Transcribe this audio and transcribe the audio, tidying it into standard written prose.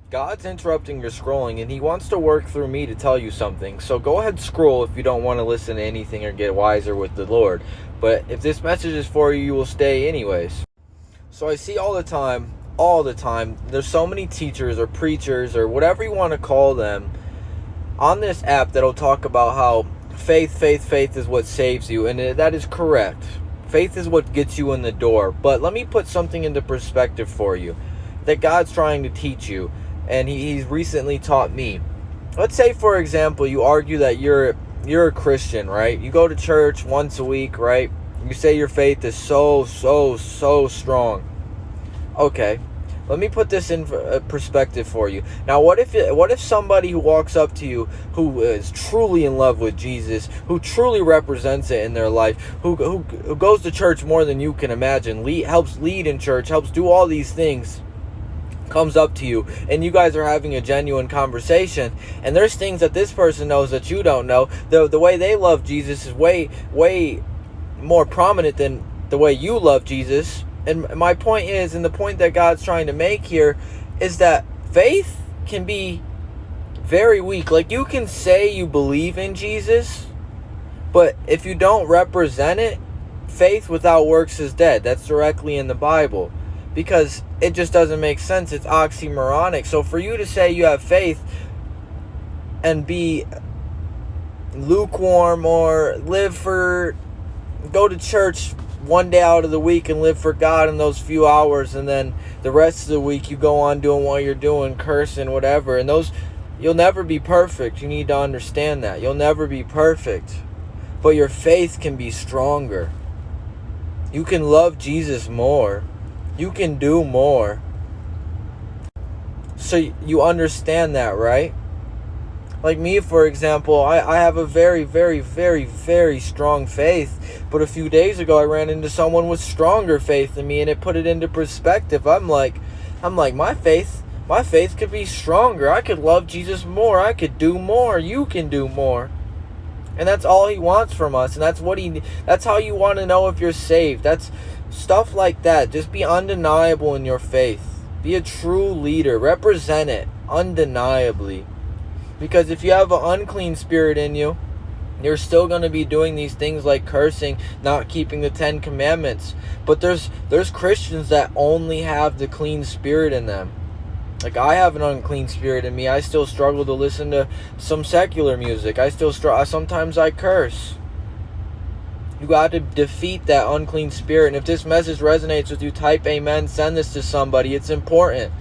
God's interrupting your scrolling, and he wants to work through me to tell you something. So go ahead, scroll if you don't want to listen to anything or get wiser with the Lord. But if this message is for you, you will stay anyways. So I see all the time, there's so many teachers or preachers or whatever you want to call them on this app that'll talk about how faith is what saves you. And that is correct. Faith is what gets you in the door. But let me put something into perspective for you that God's trying to teach you. And he's recently taught me. Let's say, for example, you argue that you're a Christian, right? You go to church once a week, right? You say your faith is so strong. Okay, let me put this in perspective for you. Now, what if somebody who walks up to you, who is truly in love with Jesus, who truly represents it in their life, who goes to church more than you can imagine, helps lead in church, helps do all these things, comes up to you and you guys are having a genuine conversation, and there's things that this person knows that you don't know. The way they love Jesus is way more prominent than the way you love Jesus. And my point is, and the point that God's trying to make here, is that faith can be very weak. Like, you can say you believe in Jesus, but if you don't represent it, faith without works is dead. That's directly in the Bible. Because it just doesn't make sense. It's oxymoronic. So for you to say you have faith and be lukewarm, or go to church one day out of the week and live for God in those few hours, and then the rest of the week you go on doing what you're doing, cursing, whatever, and you'll never be perfect. You need to understand that. You'll never be perfect. But your faith can be stronger. You can love Jesus more. You can do more. So you understand that, right? Like me, for example, I have a very strong faith. But a few days ago, I ran into someone with stronger faith than me, and it put it into perspective. I'm like, my faith could be stronger. I could love Jesus more. I could do more. You can do more. And that's all he wants from us. And that's how you want to know if you're saved. That's stuff like that. Just be undeniable in your faith. Be a true leader. Represent it undeniably. Because if you have an unclean spirit in you, you're still going to be doing these things like cursing, not keeping the 10 commandments. But there's Christians that only have the clean spirit in them. Like, I have an unclean spirit in me. I still struggle to listen to some secular music. Sometimes I curse. You got to defeat that unclean spirit. And if this message resonates with you, type amen. Send this to somebody. It's important.